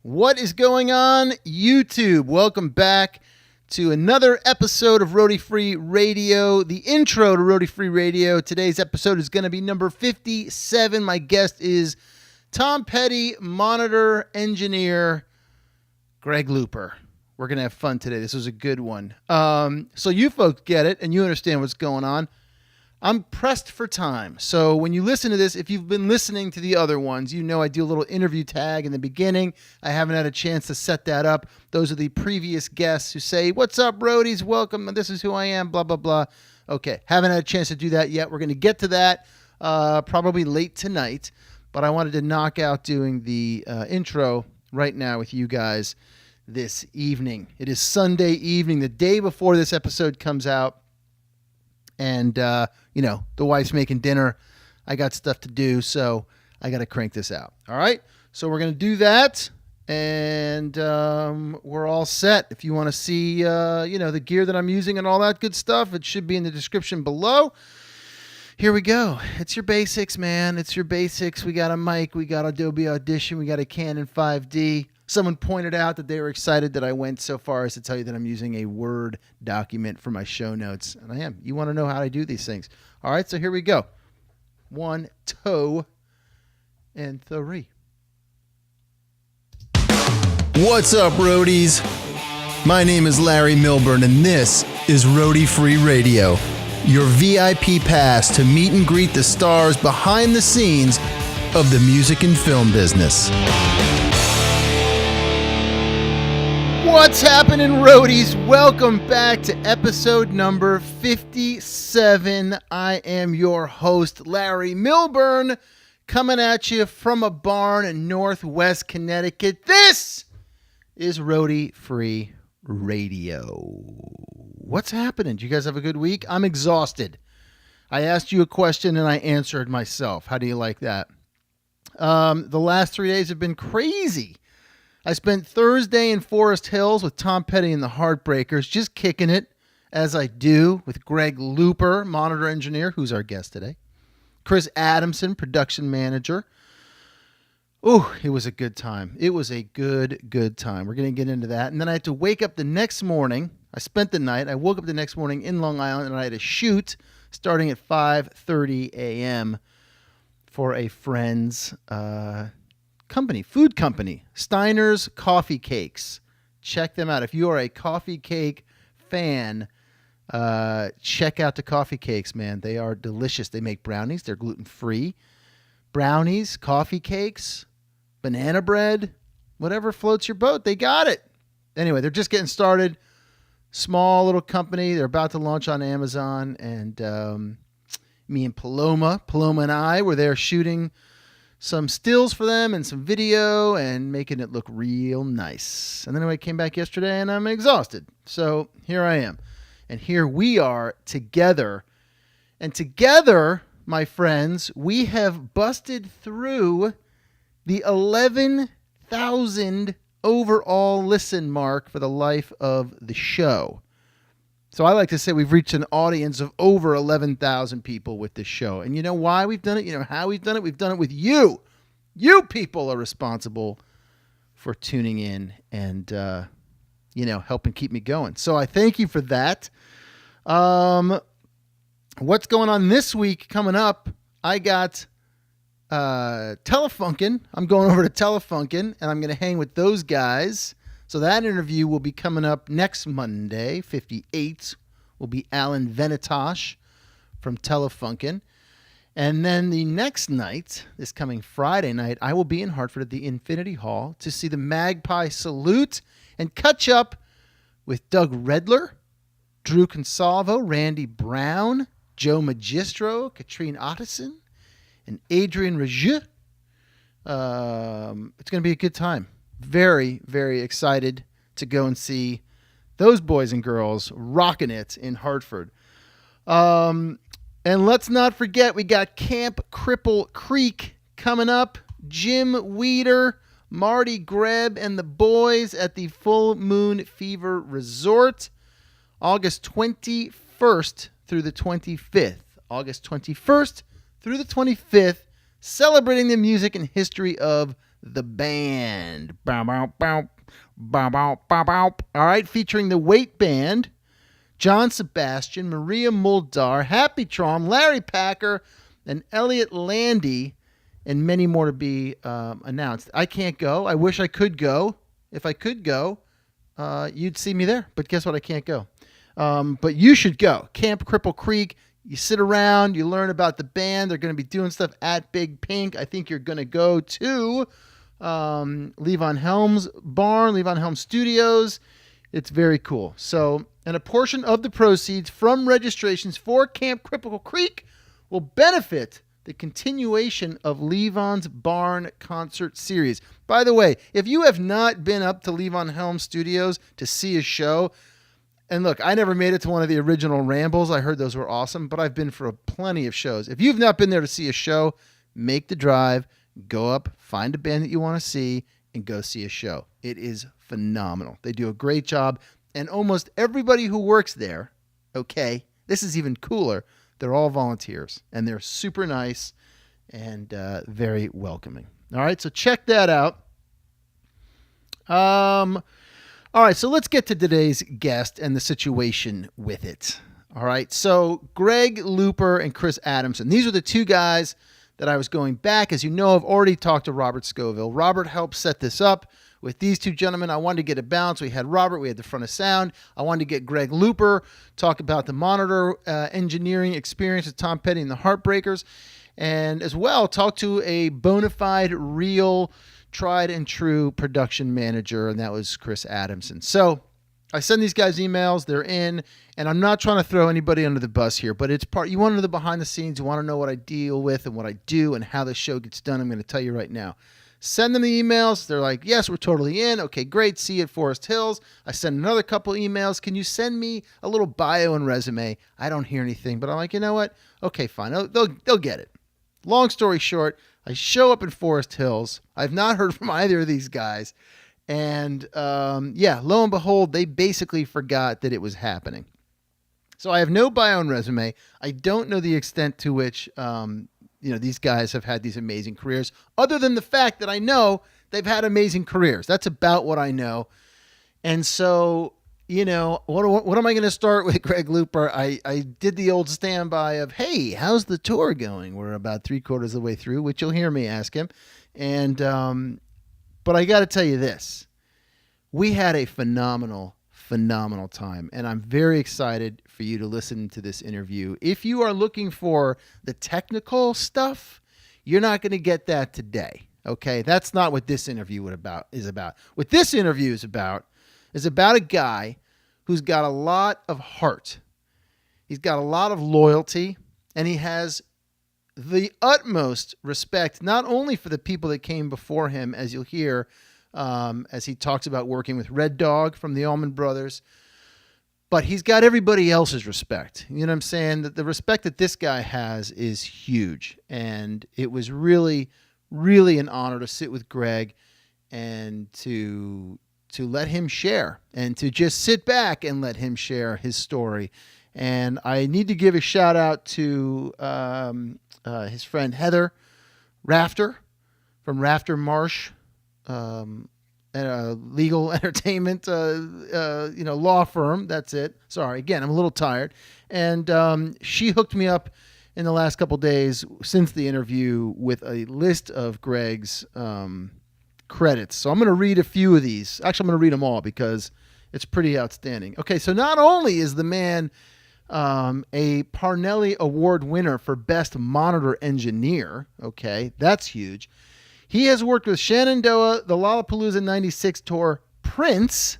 What is going on, YouTube? Welcome back to another episode of Roadie Free Radio, the intro to Roadie Free Radio. Today's episode is going to be number 57. My guest is Tom Petty, monitor engineer, Greg Looper. We're going to have fun today. This was a good one. So you folks get it, and you understand what's going on. I'm pressed for time. So when you listen to this, if you've been listening to the other ones, you know I do a little interview tag in the beginning. I haven't had a chance to set that up. Those are the previous guests who say, "What's up, roadies? Welcome. This is who I am, blah, blah, blah." Okay, haven't had a chance to do that yet. We're going to get to that probably late tonight. But I wanted to knock out doing the intro right now with you guys this evening. It is Sunday evening, the day before this episode comes out. And, the wife's making dinner. I got stuff to do, so I got to crank this out. All right? So we're going to do that, and we're all set. If you want to see, the gear that I'm using and all that good stuff, it should be in the description below. Here we go. It's your basics, man. It's your basics. We got a mic. We got Adobe Audition. We got a Canon 5D. Someone pointed out that they were excited that I went so far as to tell you that I'm using a Word document for my show notes. And I am. You want to know how I do these things. All right, so here we go. 1, 2, and 3. What's up, roadies? My name is Larry Milburn, and this is Roadie Free Radio, your VIP pass to meet and greet the stars behind the scenes of the music and film business. What's happening, roadies? Welcome back to episode number 57. I am your host, Larry Milburn, coming at you from a barn in Northwest Connecticut. This is Roadie Free Radio. What's happening? Do you guys have a good week? I'm exhausted. I asked you a question and I answered myself. How do you like that? The last 3 days have been crazy. I spent Thursday in Forrest Hills with Tom Petty and the Heartbreakers, just kicking it, as I do, with Greg Looper, monitor engineer, who's our guest today. Chris Adamson, production manager. Ooh, it was a good time. It was a good time. We're going to get into that. And then I had to wake up the next morning. I spent the night. I woke up the next morning in Long Island, and I had a shoot starting at 5:30 a.m. for a friend's food company, Steiner's Coffee Cakes. Check them out. If you are a coffee cake fan, check out the coffee cakes, man. They are delicious. They make brownies. They're gluten-free. Brownies, coffee cakes, banana bread, whatever floats your boat, they got it. Anyway, they're just getting started. Small little company. They're about to launch on Amazon. And me and Paloma and I were there shooting some stills for them and some video and making it look real nice. And then I came back yesterday and I'm exhausted. So here I am. And here we are together. And together, my friends, we have busted through the 11,000 overall listen mark for the life of the show. So I like to say we've reached an audience of over 11,000 people with this show. And you know why we've done it? You know how we've done it? We've done it with you. You people are responsible for tuning in and, helping keep me going. So I thank you for that. What's going on this week coming up? I got Telefunken. I'm going over to Telefunken, and I'm going to hang with those guys. So that interview will be coming up next Monday, 58, will be Alan Venitosh from Telefunken. And then the next night, this coming Friday night, I will be in Hartford at the Infinity Hall to see the Magpie Salute and catch up with Doug Redler, Drew Consalvo, Randy Brown, Joe Magistro, Katrine Otteson, and Adrian Raju. It's going to be a good time. Very, very excited to go and see those boys and girls rocking it in Hartford. And let's not forget, we got Camp Cripple Creek coming up. Jim Weeder, Marty Greb, and the boys at the Full Moon Fever Resort. August 21st through the 25th. August 21st through the 25th, celebrating the music and history of the Band. Bow, bow, bow, bow, bow, bow, bow. All right, featuring the Weight Band, John Sebastian, Maria Muldaur, Happy Traum, Larry Packer, and Elliot Landy, and many more to be announced. I can't go. I wish I could go. If I could go, you'd see me there. But guess what? I can't go. But you should go. Camp Cripple Creek. You sit around. You learn about the band. They're going to be doing stuff at Big Pink. I think you're going to go to Levon Helm's barn, Levon Helm Studios. It's very cool. So, and a portion of the proceeds from registrations for Camp Cripple Creek will benefit the continuation of Levon's Barn concert series. By the way, if you have not been up to Levon Helm Studios to see a show, and look, I never made it to one of the original Rambles. I heard those were awesome, but I've been for plenty of shows. If you've not been there to see a show, make the drive, go up, find a band that you want to see, and go see a show. It is phenomenal. They do a great job, and almost everybody who works there, okay, this is even cooler, they're all volunteers, and they're super nice and very welcoming. All right, so check that out. All right, so let's get to today's guest and the situation with it. All right, so Greg Looper and Chris Adamson. These are the two guys that I was going back. As you know, I've already talked to Robert Scovill. Robert helped set this up. With these two gentlemen, I wanted to get a balance. We had Robert, we had the front of sound. I wanted to get Greg Looper, talk about the monitor engineering experience with Tom Petty and the Heartbreakers, and as well talk to a bona fide, real, tried and true production manager, and that was Chris Adamson. So I send these guys emails, they're in, and I'm not trying to throw anybody under the bus here, but it's part, you want to know the behind the scenes, you want to know what I deal with and what I do and how the show gets done. I'm going to tell you right now. Send them the emails. They're like, yes, we're totally in. Okay, great. See you at Forrest Hills. I send another couple emails. Can you send me a little bio and resume? I don't hear anything, but I'm like, you know what? Okay, fine. They'll get it. Long story short, I show up in Forrest Hills. I've not heard from either of these guys. And yeah, lo and behold, they basically forgot that it was happening. So I have no bio and resume. I don't know the extent to which these guys have had these amazing careers, other than the fact that I know they've had amazing careers. That's about what I know. And so, what am I going to start with Greg Looper? I did the old standby of, hey, how's the tour going? We're about 3/4 of the way through, which you'll hear me ask him. And, but I got to tell you this, we had a phenomenal time, and I'm very excited for you to listen to this interview. If you are looking for the technical stuff, you're not going to get that today. Okay, that's not what this interview is about. What this interview is about a guy who's got a lot of heart. He's got a lot of loyalty, and he has the utmost respect, not only for the people that came before him, as you'll hear, as he talks about working with Red Dog from the Allman Brothers, but he's got everybody else's respect. You know what I'm saying? That the respect that this guy has is huge, and it was really, really an honor to sit with Greg and to let him share, and to just sit back and let him share his story. And I need to give a shout out to his friend Heather Rafter from Rafter Marsh, legal entertainment, law firm. That's it. Sorry. Again, I'm a little tired. And she hooked me up in the last couple days since the interview with a list of Greg's credits. So I'm going to read a few of these. Actually, I'm going to read them all because it's pretty outstanding. Okay. So not only is the man a Parnelli Award winner for Best Monitor Engineer. Okay. That's huge. He has worked with Shannondoah, the Lollapalooza 96 tour, Prince,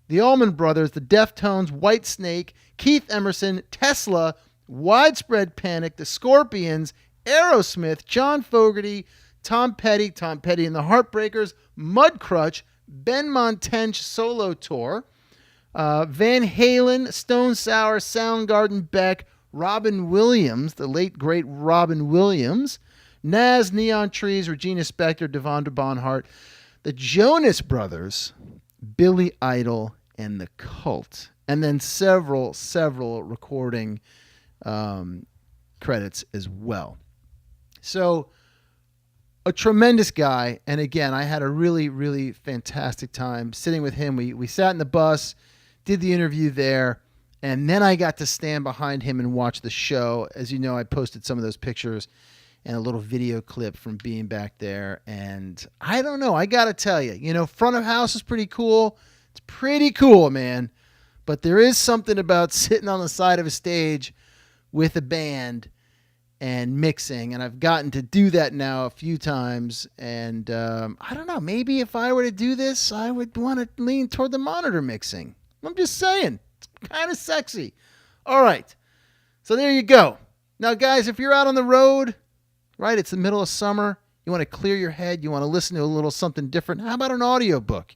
the Allman Brothers, the Deftones, Whitesnake, Keith Emerson, Tesla, Widespread Panic, the Scorpions, Aerosmith, John Fogarty, Tom Petty and the Heartbreakers, Mudcrutch, Ben Montench solo tour, Van Halen, Stone Sour, Soundgarden, Beck, Robin Williams, the late great Robin Williams, Nas, Neon Trees, Regina Spektor, Devon Bonhart, the Jonas Brothers, Billy Idol, and the Cult, and then several recording credits as well. So a tremendous guy. And again, I had a really, really fantastic time sitting with him. We sat in the bus, did the interview there, and then I got to stand behind him and watch the show. As you know, I posted some of those pictures and a little video clip from being back there. And I don't know, I got to tell you, front of house is pretty cool. It's pretty cool, man. But there is something about sitting on the side of a stage with a band and mixing, and I've gotten to do that now a few times, and I don't know, maybe if I were to do this, I would want to lean toward the monitor mixing. I'm just saying, it's kind of sexy. All right, so there you go. Now, guys, if you're out on the road, right, it's the middle of summer, you want to clear your head, you want to listen to a little something different, how about an audiobook?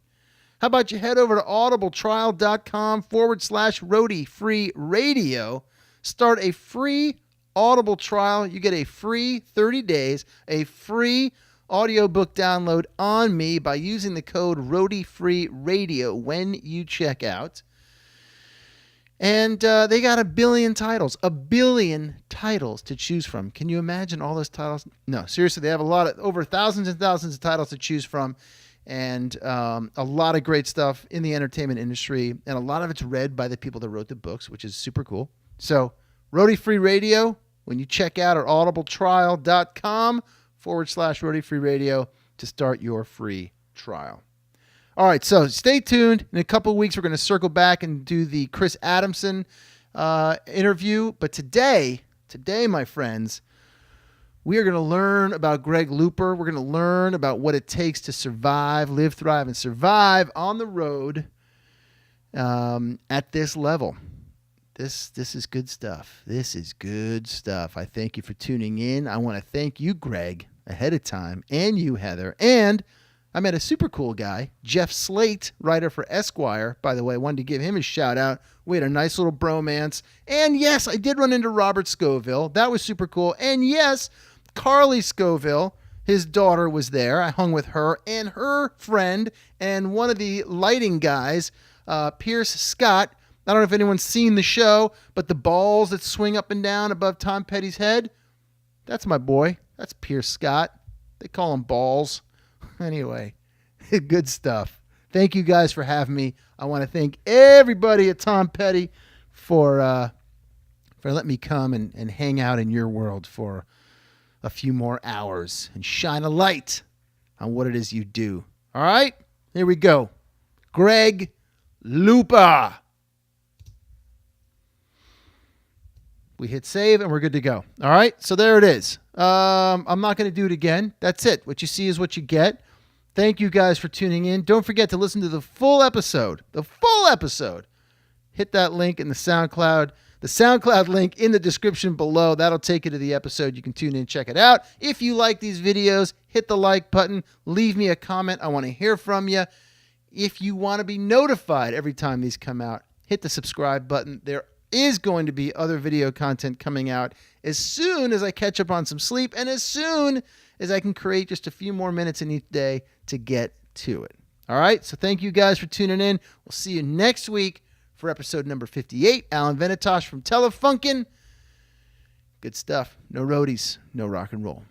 How about you head over to audibletrial.com/roadie free radio, start a free Audible trial. You get a free 30 days, a free audiobook download on me by using the code ROADIEFREERADIO when you check out. And they got a billion titles to choose from. Can you imagine all those titles? No, seriously, they have over thousands and thousands of titles to choose from, and a lot of great stuff in the entertainment industry, and a lot of it's read by the people that wrote the books, which is super cool. So, Roadie Free Radio, when you check out at audibletrial.com/Roadie Free Radio to start your free trial. All right, so stay tuned. In a couple of weeks, we're going to circle back and do the Chris Adamson interview. But today, my friends, we are going to learn about Greg Looper. We're going to learn about what it takes to survive, live, thrive, and survive on the road at this level. This is good stuff. This is good stuff. I thank you for tuning in. I want to thank you, Greg, ahead of time, and you, Heather. And I met a super cool guy, Jeff Slate, writer for Esquire. By the way, I wanted to give him a shout out. We had a nice little bromance. And yes, I did run into Robert Scovill. That was super cool. And yes, Carly Scovill, his daughter, was there. I hung with her and her friend and one of the lighting guys, Pierce Scott. I don't know if anyone's seen the show, but the balls that swing up and down above Tom Petty's head, that's my boy. That's Pierce Scott. They call him balls. Anyway, good stuff. Thank you guys for having me. I want to thank everybody at Tom Petty for letting me come and hang out in your world for a few more hours and shine a light on what it is you do. All right? Here we go. Greg Looper. We hit save and we're good to go. All right, so there it is. I'm not going to do it again. That's it. What you see is what you get. Thank you guys for tuning in. Don't forget to listen to the full episode. Hit that link in the SoundCloud link in the description below. That'll take you to the episode. You can tune in and check it out. If you like these videos, hit the like button. Leave me a comment. I want to hear from you. If you want to be notified every time these come out, hit the subscribe button. There is going to be other video content coming out as soon as I catch up on some sleep and as soon as I can create just a few more minutes in each day to get to it. All right, so thank you guys for tuning in. We'll see you next week for episode number 58. Alan Venitosh from Telefunken. Good stuff. No roadies, no rock and roll.